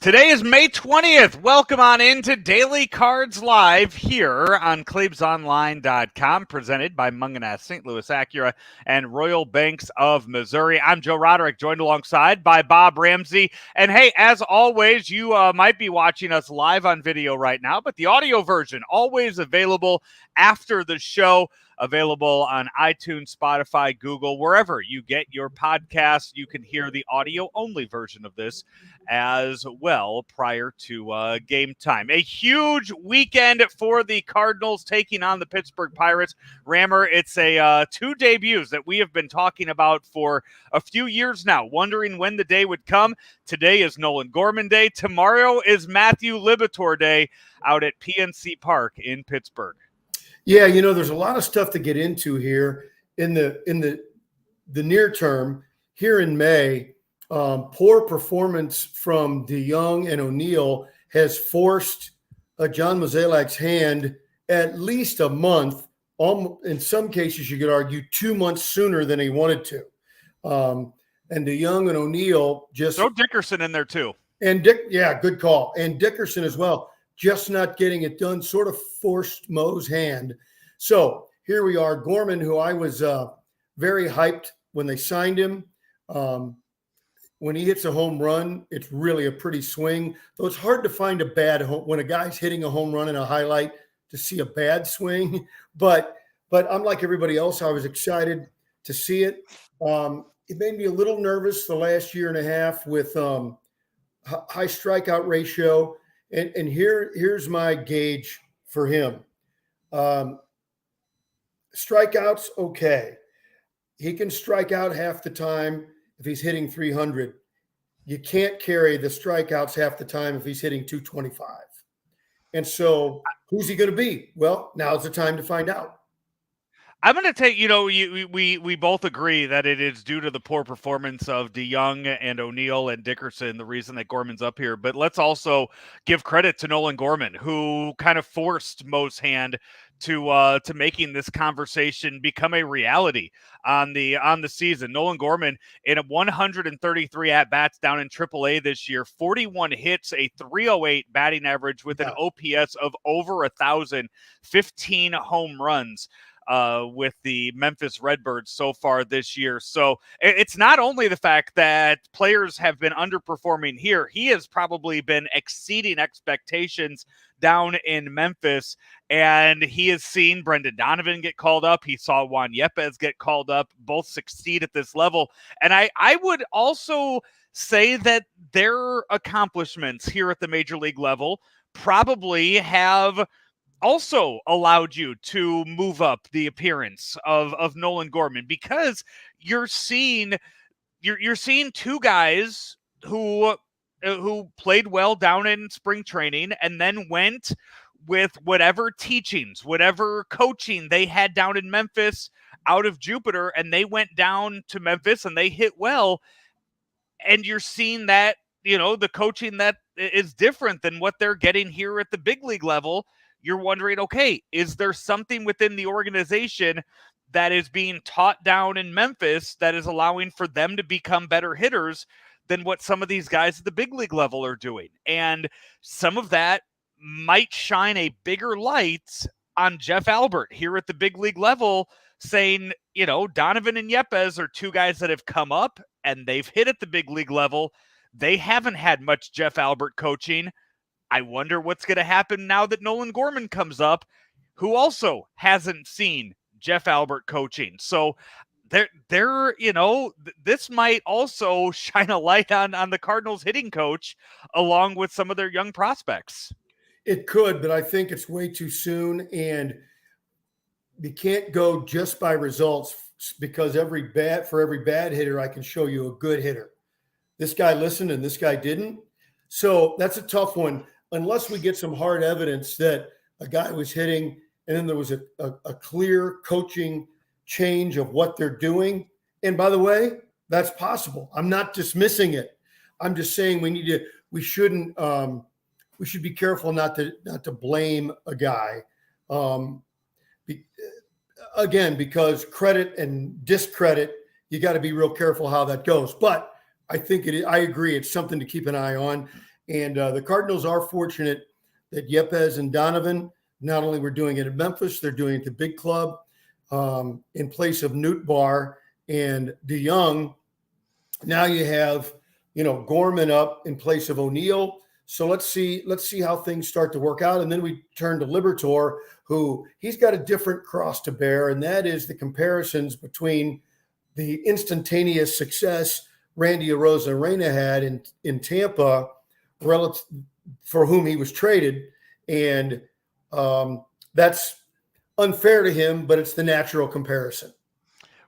Today is May 20th. Welcome on into Daily Cards Live here on CleavesOnline.com, presented by Munganess, St. Louis Acura, and Royal Banks of Missouri. I'm Joe Roderick, joined alongside by Bob Ramsey. And hey, as always, you might be watching us live on video right now, but the audio version always available after the show. Available on iTunes, Spotify, Google, wherever you get your podcasts. You can hear the audio-only version of this as well prior to game time. A huge weekend for the Cardinals taking on the Pittsburgh Pirates. Rammer, it's two debuts that we have been talking about for a few years now, wondering when the day would come. Today is Nolan Gorman Day. Tomorrow is Matthew Liberatore Day out at PNC Park in Pittsburgh. Yeah, there's a lot of stuff to get into here in the near term. Here in May, poor performance from DeYoung and O'Neill has forced John Mozeliak's hand at least a month. In some cases, you could argue 2 months sooner than he wanted to. And DeYoung and O'Neill just throw Dickerson in there too. And good call. And Dickerson as well. Just not getting it done, sort of forced Mo's hand. So here we are. Gorman, who I was very hyped when they signed him. When he hits a home run, it's really a pretty swing. Though it's hard to find when a guy's hitting a home run in a highlight to see a bad swing. But I'm like everybody else. I was excited to see it. It made me a little nervous the last year and a half with high strikeout ratio. And here's my gauge for him. Strikeouts, okay. He can strike out half the time if he's hitting 300. You can't carry the strikeouts half the time if he's hitting 225. And so who's he going to be? Well, now's the time to find out. I'm going to take, we both agree that it is due to the poor performance of DeYoung and O'Neill and Dickerson, the reason that Gorman's up here. But let's also give credit to Nolan Gorman, who kind of forced Mo's hand to making this conversation become a reality on the season. Nolan Gorman in a 133 at-bats down in AAA this year, 41 hits, a 308 batting average with an OPS of over 1,000, 15 home runs. With the Memphis Redbirds so far this year. So it's not only the fact that players have been underperforming here, he has probably been exceeding expectations down in Memphis, and he has seen Brendan Donovan get called up. He saw Juan Yepez get called up, both succeed at this level. And I would also say that their accomplishments here at the major league level probably have also allowed you to move up the appearance of Nolan Gorman, because you're seeing two guys who played well down in spring training and then went with whatever teachings, whatever coaching they had down in Memphis out of Jupiter, and they went down to Memphis and they hit well. And you're seeing that, the coaching that is different than what they're getting here at the big league level. You're wondering, okay, is there something within the organization that is being taught down in Memphis that is allowing for them to become better hitters than what some of these guys at the big league level are doing? And some of that might shine a bigger light on Jeff Albert here at the big league level, saying, Donovan and Yepez are two guys that have come up and they've hit at the big league level. They haven't had much Jeff Albert coaching. I wonder what's going to happen now that Nolan Gorman comes up, who also hasn't seen Jeff Albert coaching. So this might also shine a light on the Cardinals hitting coach along with some of their young prospects. It could, but I think it's way too soon, and you can't go just by results, because for every bad hitter, I can show you a good hitter. This guy listened and this guy didn't. So that's a tough one. Unless we get some hard evidence that a guy was hitting and then there was a clear coaching change of what they're doing. And by the way, that's possible. I'm not dismissing it. I'm just saying we should be careful not to blame a guy. Because credit and discredit, you got to be real careful how that goes. But I think I agree. It's something to keep an eye on. And the Cardinals are fortunate that Yepez and Donovan not only were doing it at Memphis, they're doing it at the big club in place of Newt Barr and DeYoung. Now you have, Gorman up in place of O'Neal. So let's see how things start to work out. And then we turn to Liberatore, who he's got a different cross to bear, and that is the comparisons between the instantaneous success Randy Arozarena had in Tampa, relative for whom he was traded, and that's unfair to him, but it's the natural comparison.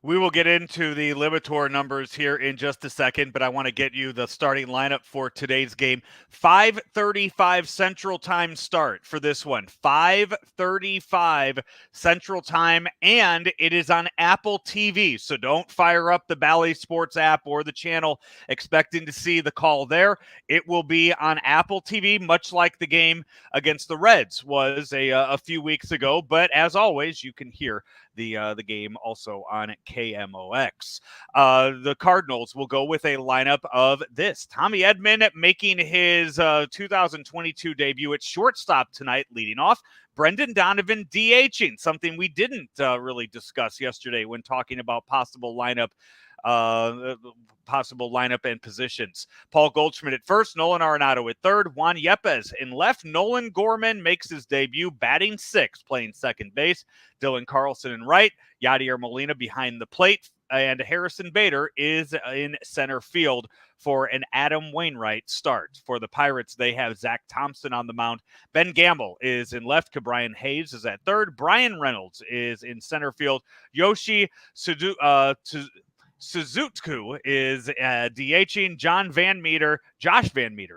We will get into the Liberatore numbers here in just a second, but I want to get you the starting lineup for today's game. 5:35 Central Time start for this one. 5:35 Central Time, and it is on Apple TV. So don't fire up the Bally Sports app or the channel expecting to see the call there. It will be on Apple TV, much like the game against the Reds was a few weeks ago. But as always, you can hear the game also on KMOX. The Cardinals will go with a lineup of this. Tommy Edman making his 2022 debut at shortstop tonight, leading off. Brendan Donovan DHing, something we didn't really discuss yesterday when talking about possible lineup and positions. Paul Goldschmidt at first, Nolan Arenado at third, Juan Yepez in left. Nolan Gorman makes his debut, batting sixth, playing second base. Dylan Carlson in right, Yadier Molina behind the plate, and Harrison Bader is in center field for an Adam Wainwright start. For the Pirates, they have Zach Thompson on the mound. Ben Gamble is in left. Cabrian Hayes is at third. Brian Reynolds is in center field. Yoshi Suzuki is DHing. Josh Van Meter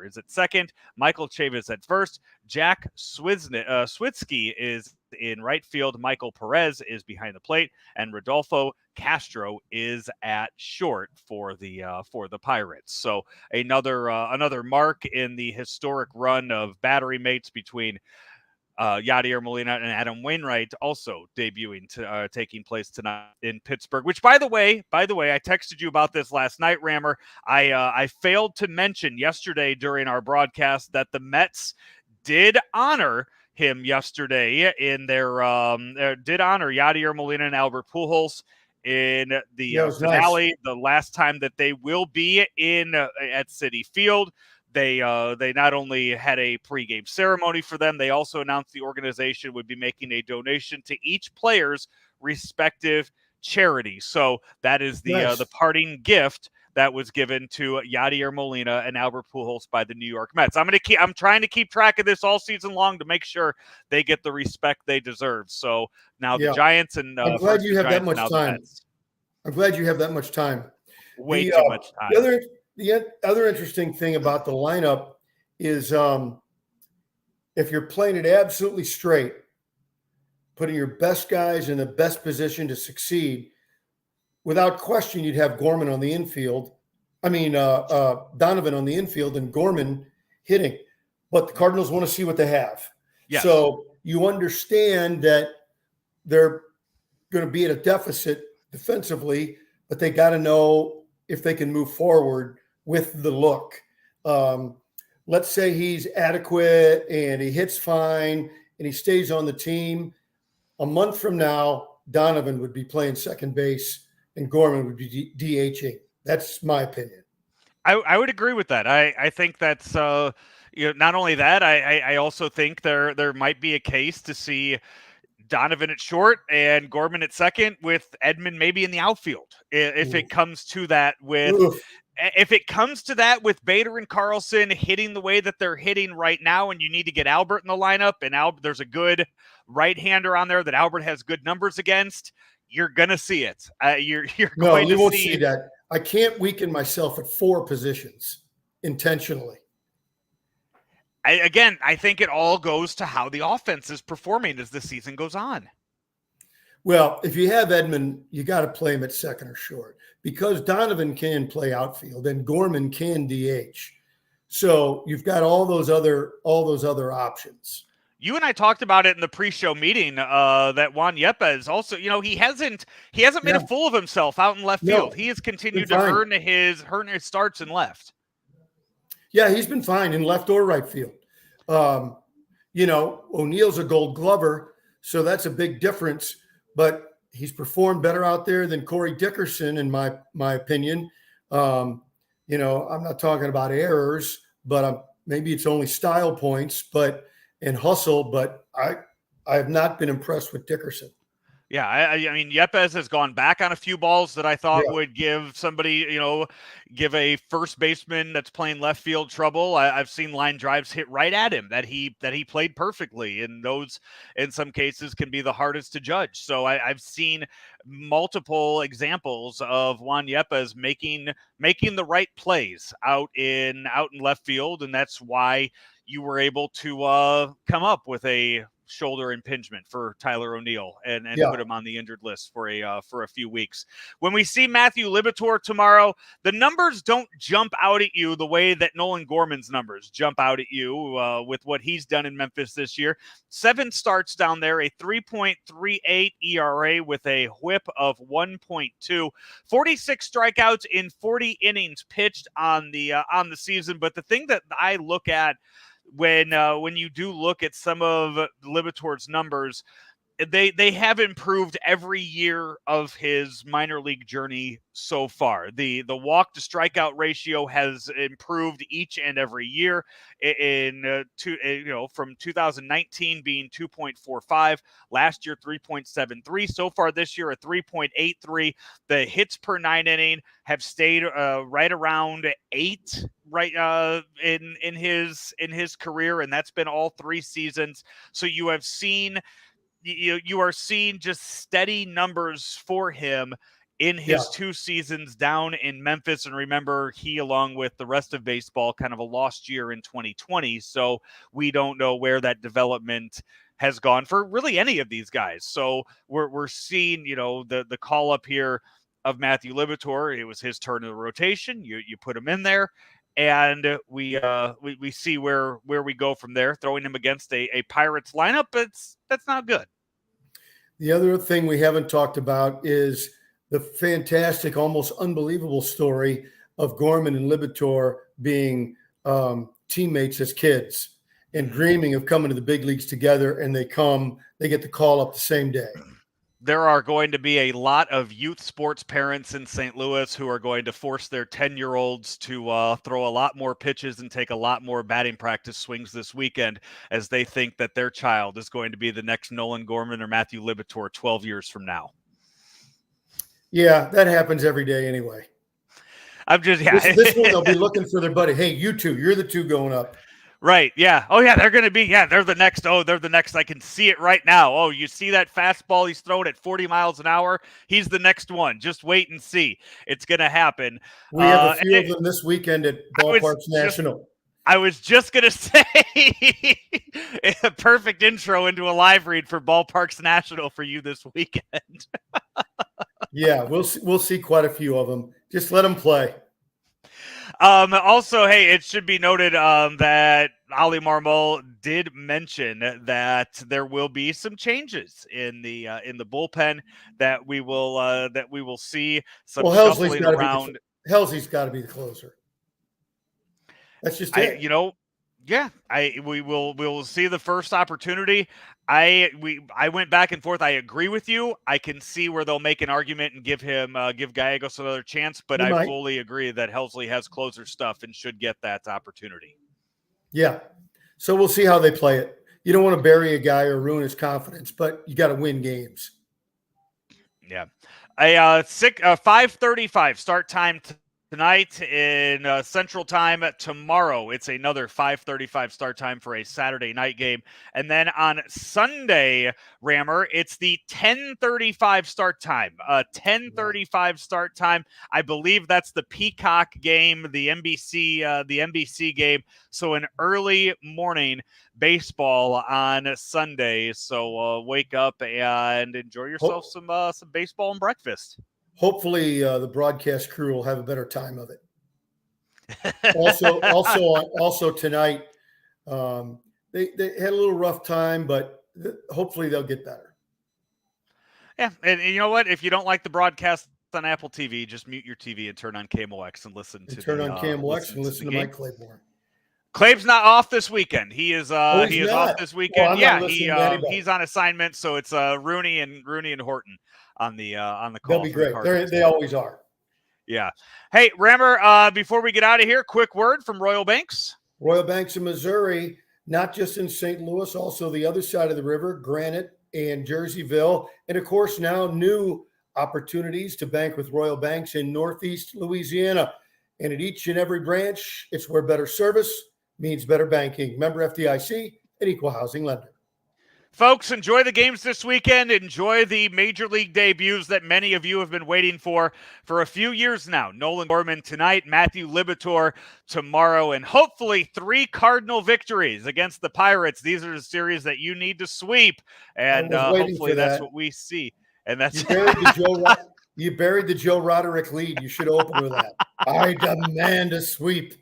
is at second. Michael Chavis at first. Jack Switsky is in right field. Michael Perez is behind the plate, and Rodolfo Castro is at short for the Pirates. So another mark in the historic run of battery mates between Yadier Molina and Adam Wainwright also debuting taking place tonight in Pittsburgh, which by the way, I texted you about this last night, Rammer. I failed to mention yesterday during our broadcast that the Mets did honor him yesterday in did honor Yadier Molina and Albert Pujols in the finale, nice. The last time that they will be in at Citi Field. They not only had a pregame ceremony for them, they also announced the organization would be making a donation to each player's respective charity. So that is the parting gift that was given to Yadier Molina and Albert Pujols by the New York Mets. I'm trying to keep track of this all season long to make sure they get the respect they deserve. So now the Giants and I'm glad you have that much time. I'm glad you have that much time. Way too much time. The other interesting thing about the lineup is if you're playing it absolutely straight, putting your best guys in the best position to succeed, without question, you'd have Gorman on the infield. Donovan on the infield and Gorman hitting. But the Cardinals want to see what they have. Yes. So you understand that they're going to be at a deficit defensively, but they got to know if they can move forward with the look. Let's say he's adequate and he hits fine and he stays on the team. A month from now, Donovan would be playing second base and Gorman would be DHing. That's my opinion. I would agree with that. I think that's not only that, I also think there might be a case to see Donovan at short and Gorman at second with Edman maybe in the outfield if it comes to that with Bader and Carlson hitting the way that they're hitting right now, and you need to get Albert in the lineup, and there's a good right-hander on there that Albert has good numbers against. You're gonna see it. You won't see that. I can't weaken myself at four positions intentionally. I think it all goes to how the offense is performing as the season goes on. Well, if you have Edman, you got to play him at second or short because Donovan can play outfield and Gorman can DH. So you've got all those other options. You and I talked about it in the pre-show meeting that Juan Yepez also, he hasn't made a fool of himself out in left field. He has continued to earn his starts in left. Yeah, he's been fine in left or right field. Um, O'Neill's a Gold Glover, so that's a big difference. But he's performed better out there than Corey Dickerson, in my opinion. I'm not talking about errors, but maybe it's only style points, and hustle. But I have not been impressed with Dickerson. Yeah, I mean, Yepes has gone back on a few balls that I thought Yeah, would give somebody, give a first baseman that's playing left field trouble. I've seen line drives hit right at him that he played perfectly, and those in some cases can be the hardest to judge. So I've seen multiple examples of Juan Yepes making the right plays out in left field, and that's why you were able to come up with a shoulder impingement for Tyler O'Neill and yeah, put him on the injured list for a few weeks. When we see Matthew Liberatore tomorrow, the numbers don't jump out at you the way that Nolan Gorman's numbers jump out at you with what he's done in Memphis this year. 7 starts down there, a 3.38 ERA with a whip of 1.2, 46 strikeouts in 40 innings pitched on the season. But the thing that I look at when you do look at some of Liberatore's numbers, they have improved every year of his minor league journey so far. The walk to strikeout ratio has improved each and every year. From 2019 being 2.45, last year 3.73, so far this year a 3.83. The hits per 9 inning have stayed right around 8 in his career, and that's been all 3 seasons. So you are seeing just steady numbers for him in yeah. his 2 seasons down in Memphis. And remember, he, along with the rest of baseball, kind of a lost year in 2020. So we don't know where that development has gone for really any of these guys. So we're seeing, the call up here of Matthew Liberatore. It was his turn in the rotation. You put him in there. And we see where we go from there. Throwing him against a Pirates lineup, that's not good. The other thing we haven't talked about is the fantastic, almost unbelievable story of Gorman and Liberatore being teammates as kids and dreaming of coming to the big leagues together. And they get the call up the same day. There are going to be a lot of youth sports parents in St. Louis who are going to force their 10-year-olds to throw a lot more pitches and take a lot more batting practice swings this weekend, as they think that their child is going to be the next Nolan Gorman or Matthew Liberatore 12 years from now. Yeah, that happens every day anyway. This one, they'll be looking for their buddy. Hey, you two, you're the two going up. Right. Yeah. Oh, yeah. They're going to be. Yeah. They're the next. Oh, they're the next. I can see it right now. Oh, you see that fastball he's throwing at 40 miles an hour? He's the next one. Just wait and see. It's going to happen. We have a few of them this weekend at Ballparks National. I was just going to say a perfect intro into a live read for Ballparks National for you this weekend. Yeah, we'll see quite a few of them. Just let them play. Also, hey, it should be noted that Ali Marmol did mention that there will be some changes in the bullpen that we will see some shuffling around. Helsley's got to be the closer. That's just it. We will see the first opportunity. I went back and forth. I agree with you. I can see where they'll make an argument and give Gallegos another chance, but I fully agree that Helsley has closer stuff and should get that opportunity. Yeah. So we'll see how they play it. You don't want to bury a guy or ruin his confidence, but you got to win games. Yeah. A 5:35 start time tonight in Central Time. Tomorrow, it's another 5:35 start time for a Saturday night game. And then on Sunday, Rammer, it's the 10:35 start time. 10:35 start time. I believe that's the Peacock game, the NBC game. So an early morning baseball on Sunday. So wake up and enjoy yourself some baseball and breakfast. Hopefully, the broadcast crew will have a better time of it. Also tonight, they had a little rough time, but hopefully they'll get better. Yeah, and you know what? If you don't like the broadcast on Apple TV, just mute your TV and turn on KMOX and listen to KMOX and listen to Mike Claiborne. Clave's not off this weekend. He is he's off not. this Well, weekend. I'm Yeah, not listening to anybody. he's on assignment, so it's Rooney and Horton on the call. They'll be for the great. Cardinals. They always are. Yeah. Hey, Rammer, before we get out of here, quick word from Royal Banks. Royal Banks in Missouri, not just in St. Louis, also the other side of the river, Granite and Jerseyville. And of course, now new opportunities to bank with Royal Banks in Northeast Louisiana. And at each and every branch, it's where better service means better banking. Member FDIC, an equal housing lender. Folks, enjoy the games this weekend. Enjoy the Major League debuts that many of you have been waiting for a few years now. Nolan Gorman tonight, Matthew Liberatore tomorrow, and hopefully 3 Cardinal victories against the Pirates. These are the series that you need to sweep, and hopefully that's what we see. And that's you buried the Joe Roderick lead. You should open with that. I demand a sweep.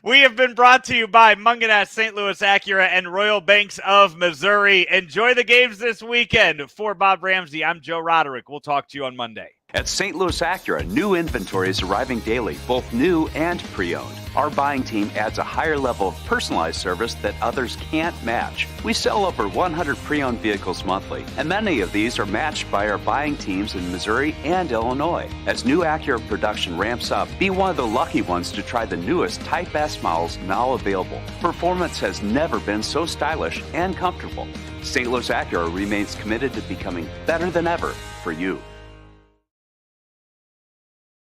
We have been brought to you by Munganast, St. Louis Acura, and Royal Banks of Missouri. Enjoy the games this weekend. For Bob Ramsey, I'm Joe Roderick. We'll talk to you on Monday. At St. Louis Acura, new inventory is arriving daily, both new and pre-owned. Our buying team adds a higher level of personalized service that others can't match. We sell over 100 pre-owned vehicles monthly, and many of these are matched by our buying teams in Missouri and Illinois. As new Acura production ramps up, be one of the lucky ones to try the newest Type S models now available. Performance has never been so stylish and comfortable. St. Louis Acura remains committed to becoming better than ever for you.